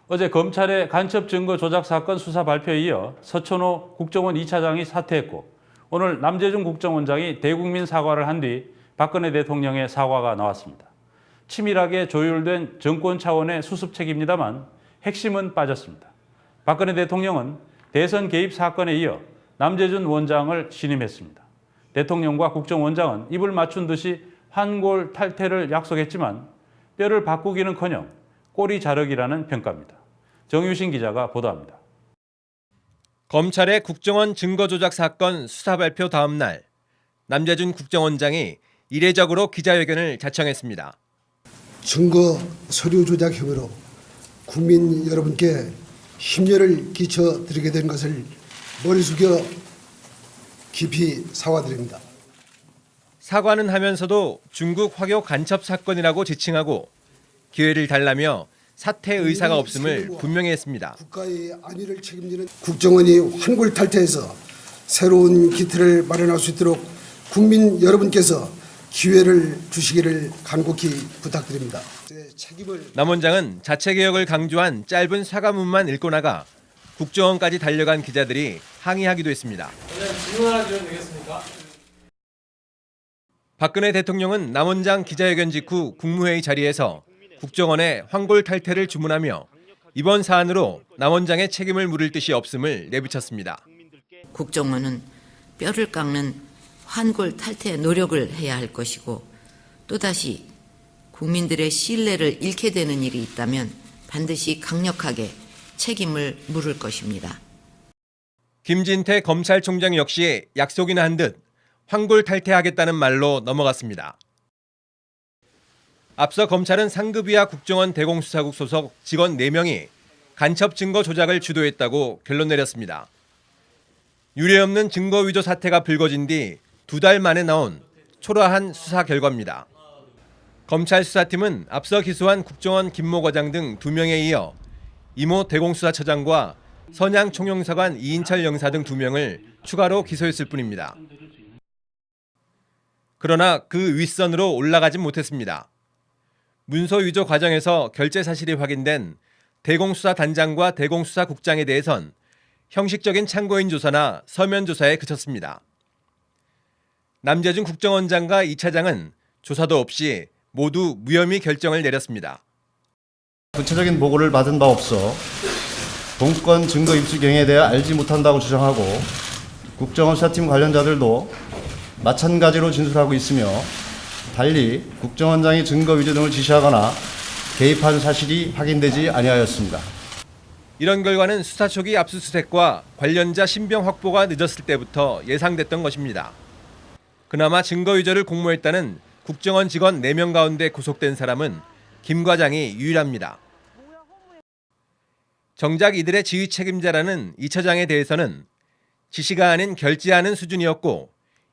어제 검찰의 간첩 증거 조작 사건 수사 발표에 이어 서천호 국정원 2차장이 사퇴했고 오늘 남재준 국정원장이 대국민 사과를 한 뒤 박근혜 대통령의 사과가 나왔습니다. 치밀하게 조율된 정권 차원의 수습책입니다만 핵심은 빠졌습니다. 박근혜 대통령은 대선 개입 사건에 이어 남재준 원장을 신임했습니다. 대통령과 국정원장은 입을 맞춘 듯이 환골 탈퇴를 약속했지만 뼈를 바꾸기는커녕 꼬리 자르기라는 평가입니다. 정유신 기자가 보도합니다. 검찰의 국정원 증거조작 사건 수사 발표 다음 날 남재준 국정원장이 이례적으로 기자회견을 자청했습니다. 증거 서류 조작 혐의로 국민 여러분께 심려를 끼쳐드리게 된 것을 머리 숙여 깊이 사과드립니다. 사과는 하면서도 중국 화교 간첩 사건이라고 지칭하고 기회를 달라며 사퇴 의사가 없음을 분명히 했습니다. 국가의 안위를 책임지는 국정원이 환골 탈퇴해서 새로운 기틀을 마련할 수 있도록 국민 여러분께서 기회를 주시기를 간곡히 부탁드립니다. 남 원장은 자체개혁을 강조한 짧은 사과문만 읽고 나가 국정원까지 달려간 기자들이 항의하기도 했습니다. 질문 하나 드려도 되겠습니까? 박근혜 대통령은 남 원장 기자회견 직후 국무회의 자리에서 국정원의 환골 탈퇴를 주문하며 이번 사안으로 남 원장의 책임을 물을 뜻이 없음을 내비쳤습니다. 국정원은 뼈를 깎는 환골 탈퇴 노력을 해야 할 것이고 또다시 국민들의 신뢰를 잃게 되는 일이 있다면 반드시 강력하게 책임을 물을 것입니다. 김진태 검찰총장 역시 약속이나 한 듯 환골 탈퇴하겠다는 말로 넘어갔습니다. 앞서 검찰은 상급 이하 국정원 대공수사국 소속 직원 4명이 간첩 증거 조작을 주도했다고 결론 내렸습니다. 유례없는 증거 위조 사태가 불거진 뒤 2달 만에 나온 초라한 수사 결과입니다. 검찰 수사팀은 앞서 기소한 국정원 김모 과장 등 2명에 이어 이모 대공수사처장과 선양 총영사관 이인철 영사 등 2명을 추가로 기소했을 뿐입니다. 그러나 그 윗선으로 올라가진 못했습니다. 문서 위조 과정에서 결제 사실이 확인된 대공수사단장과 대공수사국장에 대해선 형식적인 참고인 조사나 서면 조사에 그쳤습니다. 남재준 국정원장과 2차장은 조사도 없이 모두 무혐의 결정을 내렸습니다. 구체적인 보고를 받은 바 없어 공권 증거 입수 경위에 대해 알지 못한다고 주장하고 국정원 수사팀 관련자들도 마찬가지로 진술하고 있으며 달리 국정원장이 증거 위조 등을 지시하거나 개입한 사실이 확인되지 아니하였습니다. 이런 결과는 수사 초기 압수수색과 관련자 신병 확보가 늦었을 때부터 예상됐던 것입니다. 그나마 증거 위조를 공모했다는 국정원 직원 4명 가운데 구속된 사람은 김 과장이 유일합니다. 정작 이들의 지휘 책임자라는 이 처장에 대해서는 지시가 아닌 결재하는 수준이었고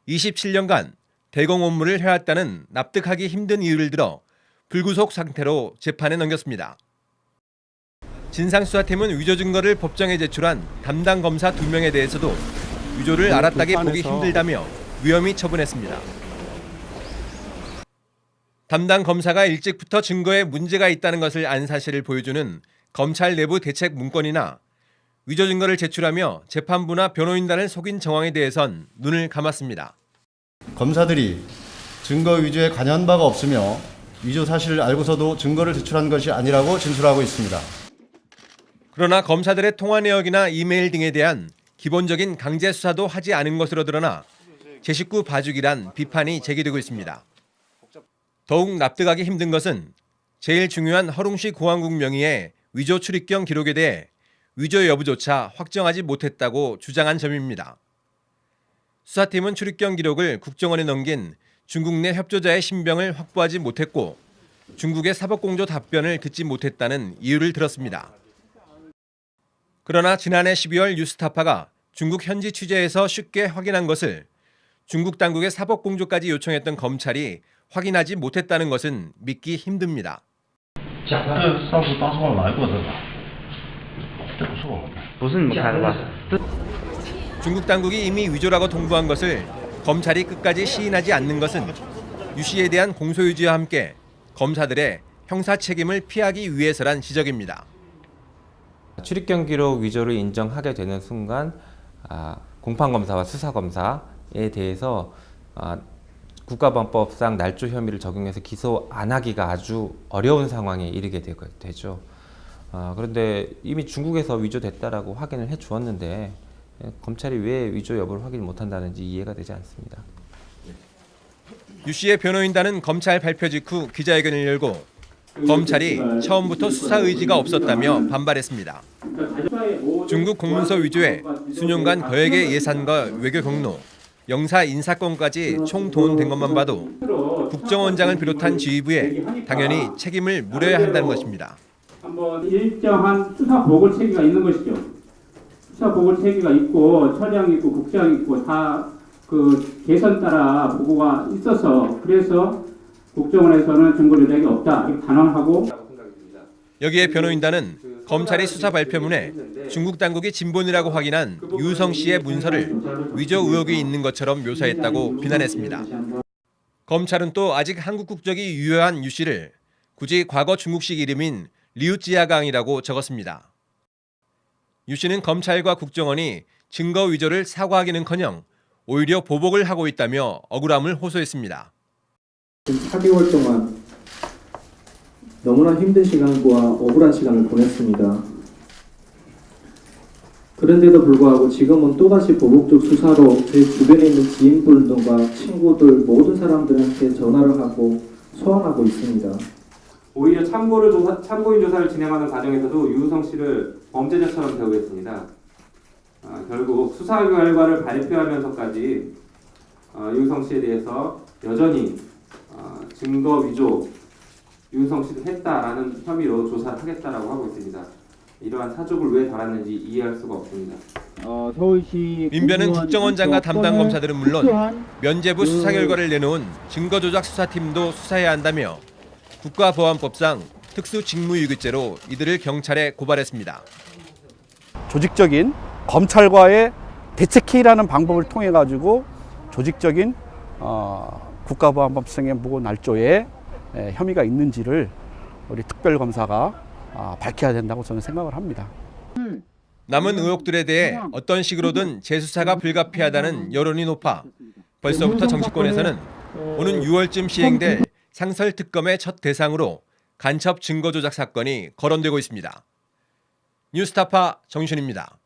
27년간 대공 업무를 해왔다는 납득하기 힘든 이유를 들어 불구속 상태로 재판에 넘겼습니다. 진상수사팀은 위조 증거를 법정에 제출한 담당 검사 2명에 대해서도 위조를 알았다기 보기 힘들다며 무혐의 처분했습니다. 담당 검사가 일찍부터 증거에 문제가 있다는 것을 안 사실을 보여주는 검찰 내부 대책 문건이나 위조 증거를 제출하며 재판부나 변호인단을 속인 정황에 대해선 눈을 감았습니다. 검사들이 증거 위조에 관여한 바가 없으며 위조 사실을 알고서도 증거를 제출한 것이 아니라고 진술하고 있습니다. 그러나 검사들의 통화 내역이나 이메일 등에 대한 기본적인 강제 수사도 하지 않은 것으로 드러나 제 식구 봐주기란 비판이 제기되고 있습니다. 더욱 납득하기 힘든 것은 제일 중요한 허룽시 공화국 명의의 위조 출입경 기록에 대해 위조 여부조차 확정하지 못했다고 주장한 점입니다. 수사팀은 출입경 기록을 국정원에 넘긴 중국 내 협조자의 신병을 확보하지 못했고 중국의 사법공조 답변을 듣지 못했다는 이유를 들었습니다. 그러나 지난해 12월 뉴스타파가 중국 현지 취재에서 쉽게 확인한 것을 중국 당국의 사법공조까지 요청했던 검찰이 확인하지 못했다는 것은 믿기 힘듭니다. 중국 당국이 이미 위조라고 통보한 것을 검찰이 끝까지 시인하지 않는 것은 유 씨에 대한 공소유지와 함께 검사들의 형사 책임을 피하기 위해서란 지적입니다. 출입경 기록 위조를 인정하게 되는 순간 공판검사와 수사검사에 대해서 국가보안법상 날조 혐의를 적용해서 기소 안 하기가 아주 어려운 상황에 이르게 되죠. 그런데 이미 중국에서 위조됐다라고 확인을 해 주었는데 검찰이 왜 위조 여부를 확인 못한다는지 이해가 되지 않습니다. 유 씨의 변호인단은 검찰 발표 직후 기자회견을 열고 검찰이 처음부터 수사 의지가 없었다며 반발했습니다. 중국 공문서 위조에 수년간 거액의 예산과 외교 경로, 영사 인사권까지 총 동원된 것만 봐도 국정원장을 비롯한 지휘부에 당연히 책임을 물어야 한다는 것입니다. 한번 일정한 수사 보고 체계가 있는 것이죠. 수사 보고 체계가 있고 처장 있고 국장 있고 다 그 개선 따라 보고가 있어서 그래서 국정원에서는 증거 조작이 없다 이렇게 단언하고. 여기에 변호인단은 검찰이 수사 발표문에 중국 당국이 진본이라고 확인한 유성 씨의 문서를 위조 의혹이 있는 것처럼 묘사했다고 비난했습니다. 검찰은 또 아직 한국 국적이 유효한 유 씨를 굳이 과거 중국식 이름인 리우찌아강이라고 적었습니다. 유 씨는 검찰과 국정원이 증거 위조를 사과하기는커녕 오히려 보복을 하고 있다며 억울함을 호소했습니다. 4개월 동안 너무나 힘든 시간과 억울한 시간을 보냈습니다. 그런데도 불구하고 지금은 또다시 보복적 수사로 제 주변에 있는 지인분들과 친구들 모든 사람들한테 전화를 하고 소환하고 있습니다. 오히려 참고인 조사를 진행하는 과정에서도 유우성 씨를 범죄자처럼 대우했습니다. 결국 수사 결과를 발표하면서까지 유우성 씨에 대해서 여전히 증거 위조, 유우성 씨도 했다라는 혐의로 조사를 하겠다라고 하고 있습니다. 이러한 사족을 왜 달았는지 이해할 수가 없습니다. 민변은 국정원장과 담당 검사들은 물론 면죄부 수사 결과를 내놓은 증거조작 수사팀도 수사해야 한다며 국가보안법상 특수직무유기죄로 이들을 경찰에 고발했습니다. 조직적인 검찰과의 대책회의라는 방법을 통해 가지고 조직적인 국가보안법상의 무고 날조에 혐의가 있는지를 우리 특별검사가 밝혀야 된다고 저는 생각을 합니다. 남은 의혹들에 대해 어떤 식으로든 재수사가 불가피하다는 여론이 높아 벌써부터 정치권에서는 오는 6월쯤 시행될 상설특검의 첫 대상으로 간첩 증거조작 사건이 거론되고 있습니다. 뉴스타파 정윤입니다.